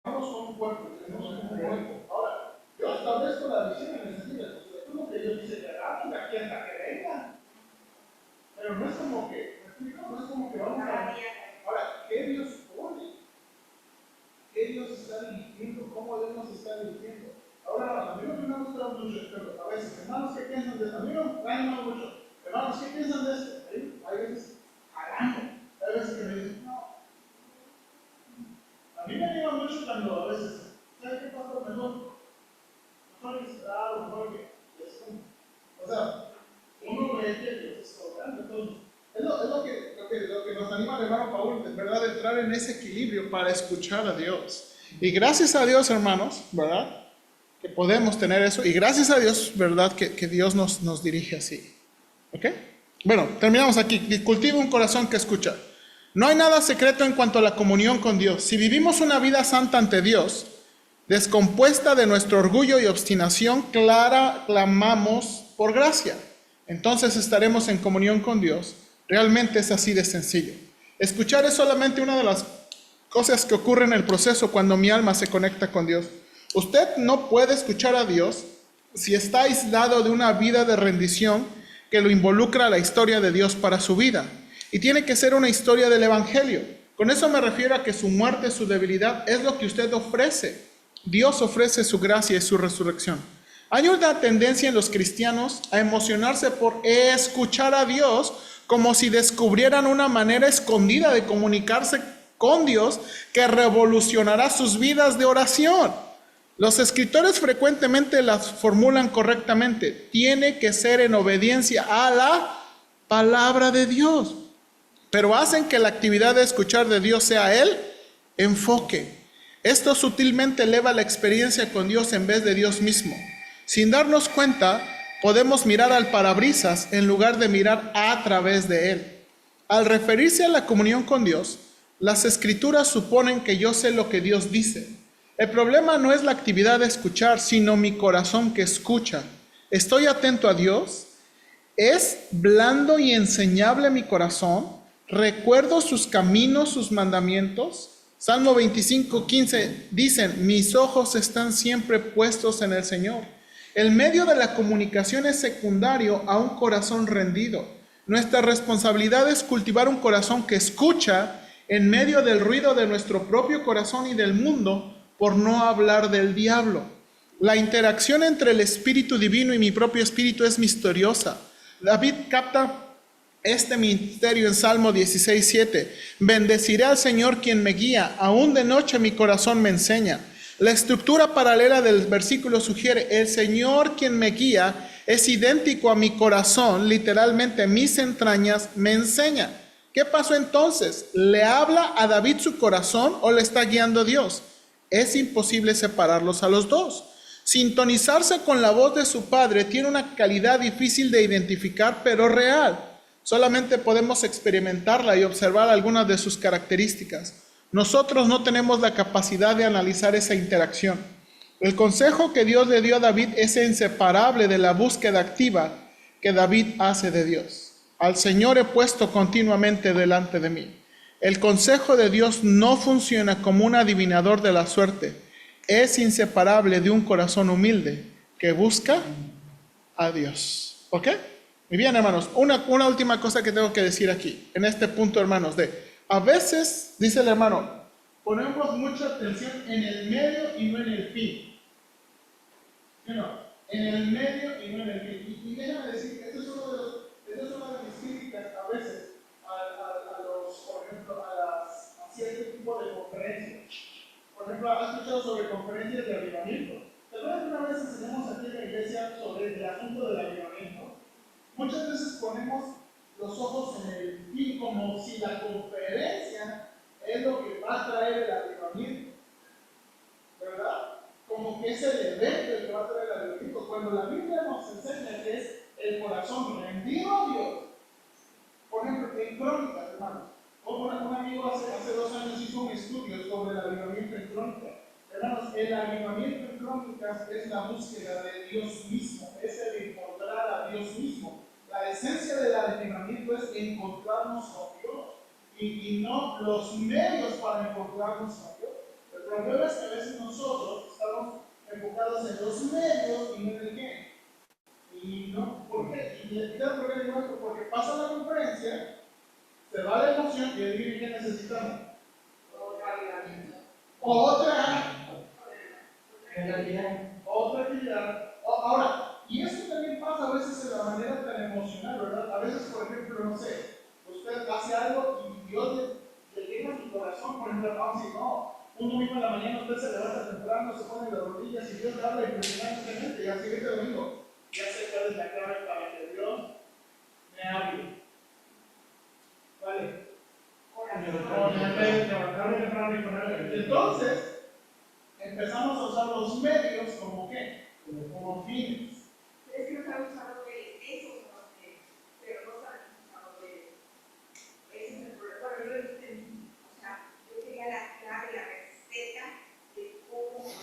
con un cuerpo, tenemos un cuerpo. Ahora, yo establezco la visión en el sentido de que lo que Dios dice que hagamos de aquí hasta que venga. Pero no es como que, ¿me explico? No es como que vamos a. Ahora, ¿qué Dios pone? ¿Qué Dios está dirigiendo? ¿Cómo Dios nos está dirigiendo? Ahora, a mí no me gusta mucho, pero a veces, hermanos, ¿qué piensan de esto? A mí no me gusta mucho. Hermanos, ¿qué piensan de esto? Hay veces, jalando. Hay veces que me dicen, no. A mí me anima mucho cuando a veces, ¿sabes qué pasa? Mejor esperar, mejor que. O sea, uno ve que Dios es obrando. Entonces, es lo que nos anima al hermano Paul, de verdad, de entrar en ese equilibrio para escuchar a Dios. Y gracias a Dios, hermanos, ¿verdad? Que podemos tener eso. Y gracias a Dios, ¿verdad? Que Dios nos dirige así. ¿Ok? Bueno, terminamos aquí. Cultiva un corazón que escucha. No hay nada secreto en cuanto a la comunión con Dios. Si vivimos una vida santa ante Dios, descompuesta de nuestro orgullo y obstinación, clamamos por gracia. Entonces estaremos en comunión con Dios. Realmente es así de sencillo. Escuchar es solamente una de las cosas que ocurren en el proceso cuando mi alma se conecta con Dios. Usted no puede escuchar a Dios si está aislado de una vida de rendición que lo involucra a la historia de Dios para su vida. Y tiene que ser una historia del Evangelio. Con eso me refiero a que su muerte, su debilidad, es lo que usted ofrece. Dios ofrece su gracia y su resurrección. Hay una tendencia en los cristianos a emocionarse por escuchar a Dios como si descubrieran una manera escondida de comunicarse con Dios que revolucionará sus vidas de oración. Los escritores frecuentemente las formulan correctamente. Tiene que ser en obediencia a la palabra de Dios. Pero hacen que la actividad de escuchar de Dios sea el enfoque. Esto sutilmente eleva la experiencia con Dios en vez de Dios mismo. Sin darnos cuenta, podemos mirar al parabrisas en lugar de mirar a través de él. Al referirse a la comunión con Dios, las escrituras suponen que yo sé lo que Dios dice. El problema no es la actividad de escuchar, sino mi corazón que escucha. ¿Estoy atento a Dios? ¿Es blando y enseñable mi corazón? ¿Recuerdo sus caminos, sus mandamientos? Salmo 25:15 dicen, mis ojos están siempre puestos en el Señor. El medio de la comunicación es secundario a un corazón rendido. Nuestra responsabilidad es cultivar un corazón que escucha en medio del ruido de nuestro propio corazón y del mundo, por no hablar del diablo. La interacción entre el Espíritu Divino y mi propio espíritu es misteriosa. David capta este misterio en Salmo 16:7. Bendeciré al Señor quien me guía, aún de noche mi corazón me enseña. La estructura paralela del versículo sugiere, el Señor quien me guía es idéntico a mi corazón, literalmente mis entrañas me enseña. ¿Qué pasó entonces? ¿Le habla a David su corazón o le está guiando Dios? Es imposible separarlos a los dos. Sintonizarse con la voz de su padre tiene una calidad difícil de identificar, pero real. Solamente podemos experimentarla y observar algunas de sus características. Nosotros no tenemos la capacidad de analizar esa interacción. El consejo que Dios le dio a David es inseparable de la búsqueda activa que David hace de Dios. Al Señor he puesto continuamente delante de mí. El consejo de Dios no funciona como un adivinador de la suerte. Es inseparable de un corazón humilde que busca a Dios. ¿Ok? Muy bien, hermanos. Una última cosa que tengo que decir aquí, en este punto, hermanos, a veces, dice el hermano, ponemos mucha atención en el medio y no en el fin. En el medio y no en el fin. Y déjame decir que esta es una de mis críticas a veces a los, por ejemplo, a cierto tipo de conferencias. Por ejemplo, ¿has escuchado sobre conferencias de avivamiento? ¿Te acuerdas que una vez enseñamos aquí en la iglesia sobre el asunto del avivamiento? Muchas veces ponemos los ojos en el fin como si la conferencia es lo que va a traer el avivamiento, ¿verdad? Como que es el evento el que va a traer el avivamiento, cuando la Biblia nos enseña que es el corazón rendido a Dios. Por ejemplo, en Crónicas, hermanos, un amigo hace 2 años hizo un estudio sobre el avivamiento en Crónicas. Hermanos, el avivamiento en Crónicas es la búsqueda de Dios mismo, es el encontrar a Dios mismo. La esencia del avivamiento es encontrarnos con Dios y no los medios para encontrarnos con Dios. El problema es que a veces nosotros estamos enfocados en los medios y no en el qué. Y no, ¿por qué? Y ¿por qué digo esto? Porque pasa la conferencia, se va la emoción y adivinen qué necesitamos. Otra actividad. Ahora, y eso también pasa a veces de la manera tan emocional, ¿verdad? A veces, por ejemplo, no sé, usted hace algo y Dios le llena su corazón, por ejemplo, vamos a decir, no, un domingo en la mañana usted se levanta temprano, se pone las rodillas y Dios le habla impresionantemente, y al siguiente domingo, ya sé cuál es la clave para que Dios me hable. ¿Vale? Entonces, empezamos a usar los medios como qué? Como fines. Es que no sabemos usar los medios, esos son los medios, pero no sabemos usar los medios. Ese es el problema. Bueno, yo lo entendí, o sea, yo quería la clave, la receta de cómo Dios,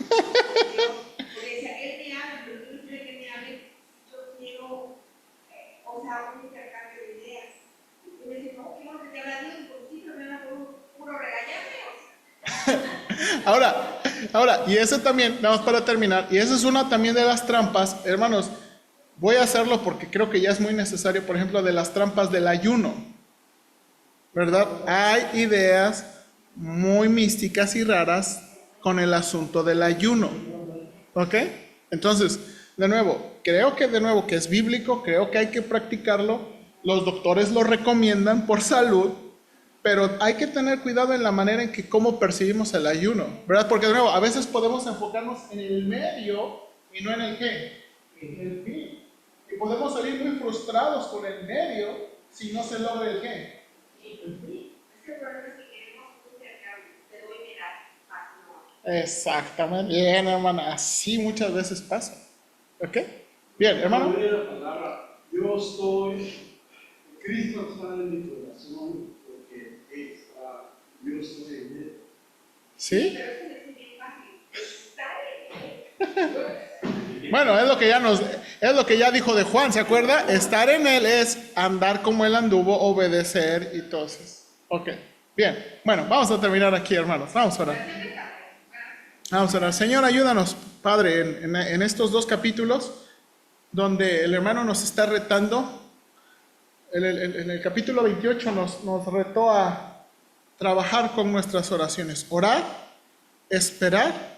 porque decía, él me habla, pero yo no quiero que me hable, yo quiero, o sea, un intercambio de ideas. Y me dice, no, ¿qué no te habla Dios? Pues sí, pero me habla puro regañarme, o sea. Ahora, y eso también, vamos para terminar, y esa es una también de las trampas, hermanos, voy a hacerlo porque creo que ya es muy necesario, por ejemplo, de las trampas del ayuno, ¿verdad? Hay ideas muy místicas y raras con el asunto del ayuno, ¿ok? Entonces, de nuevo, que es bíblico, creo que hay que practicarlo. Los doctores lo recomiendan por salud, pero hay que tener cuidado en la manera en que cómo percibimos el ayuno, ¿verdad? Porque de nuevo, a veces podemos enfocarnos en el medio y no en el qué, en el fin. Y podemos salir muy frustrados con el medio si no se logra el qué, el fin. Es que el problema es que queremos un intercambio. Te doy mi paz, no. Exactamente, bien, hermana, así muchas veces pasa. ¿Ok? Bien, hermano. La palabra, Cristo está en mi corazón porque yo estoy en él. ¿Sí? Pero es que me sigue fácil. Estar en él. Bueno, es lo que ya dijo de Juan, ¿se acuerda? Estar en él es andar como él anduvo, obedecer y entonces. Ok, bien. Bueno, vamos a terminar aquí, hermanos. Vamos a orar. Vamos a orar. Señor, ayúdanos, Padre, en estos 2 capítulos donde el hermano nos está retando. En el capítulo 28 nos retó a trabajar con nuestras oraciones, orar, esperar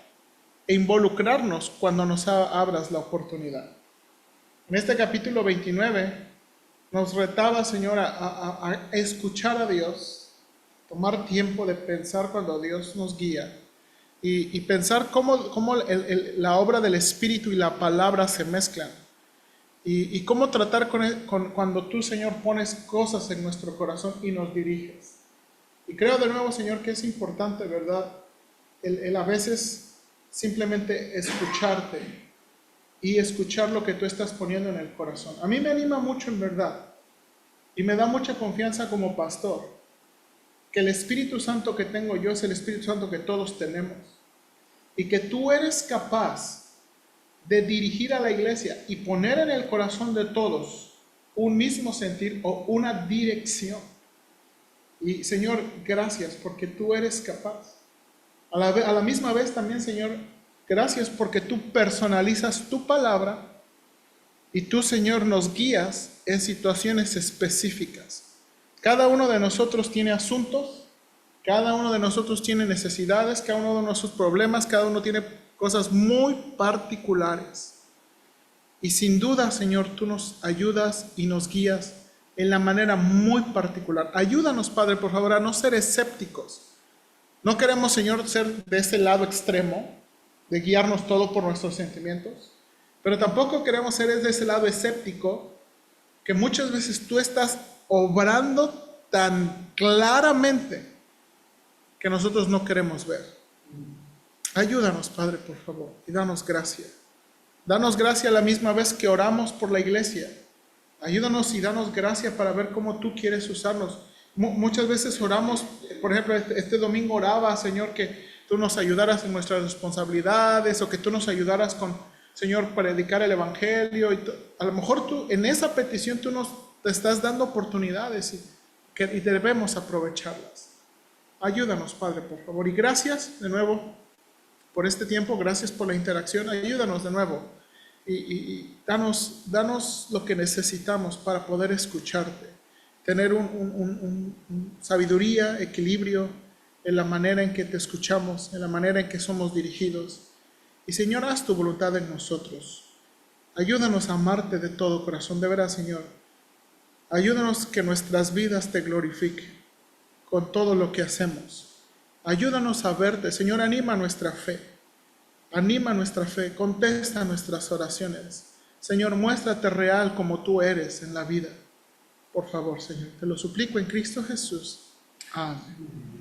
e involucrarnos cuando nos abras la oportunidad. En este capítulo 29 nos retaba, Señor, a escuchar a Dios, tomar tiempo de pensar cuando Dios nos guía y pensar cómo la obra del Espíritu y la palabra se mezclan. Y cómo tratar cuando tú, Señor, pones cosas en nuestro corazón y nos diriges. Y creo de nuevo, Señor, que es importante, ¿verdad? El a veces simplemente escucharte y escuchar lo que tú estás poniendo en el corazón. A mí me anima mucho, en verdad, y me da mucha confianza como pastor, que el Espíritu Santo que tengo yo es el Espíritu Santo que todos tenemos. Y que tú eres capaz de dirigir a la iglesia y poner en el corazón de todos un mismo sentir o una dirección. Y Señor, gracias porque tú eres capaz. A la misma vez también, Señor, gracias porque tú personalizas tu palabra y tú, Señor, nos guías en situaciones específicas. Cada uno de nosotros tiene asuntos, cada uno de nosotros tiene necesidades, cada uno de nuestros problemas, cada uno tiene cosas muy particulares. Y sin duda, Señor, tú nos ayudas y nos guías en la manera muy particular. Ayúdanos, Padre, por favor, a no ser escépticos. No queremos, Señor, ser de ese lado extremo, de guiarnos todo por nuestros sentimientos, pero tampoco queremos ser de ese lado escéptico, que muchas veces tú estás obrando tan claramente que nosotros no queremos ver. Ayúdanos, Padre, por favor, y danos gracia. Danos gracia a la misma vez que oramos por la iglesia. Ayúdanos y danos gracia para ver cómo tú quieres usarnos. Muchas veces oramos, por ejemplo, este domingo oraba, Señor, que tú nos ayudaras en nuestras responsabilidades o que tú nos ayudaras con, Señor, predicar el Evangelio. A lo mejor tú, en esa petición tú te estás dando oportunidades y debemos aprovecharlas. Ayúdanos, Padre, por favor. Y gracias de nuevo por este tiempo, gracias por la interacción. Ayúdanos de nuevo y danos lo que necesitamos para poder escucharte. Tener sabiduría, equilibrio en la manera en que te escuchamos, en la manera en que somos dirigidos. Y Señor, haz tu voluntad en nosotros. Ayúdanos a amarte de todo corazón, de veras, Señor. Ayúdanos que nuestras vidas te glorifiquen con todo lo que hacemos. Ayúdanos a verte, Señor, anima nuestra fe. Anima nuestra fe, contesta nuestras oraciones. Señor, muéstrate real como tú eres en la vida. Por favor, Señor, te lo suplico en Cristo Jesús. Amén.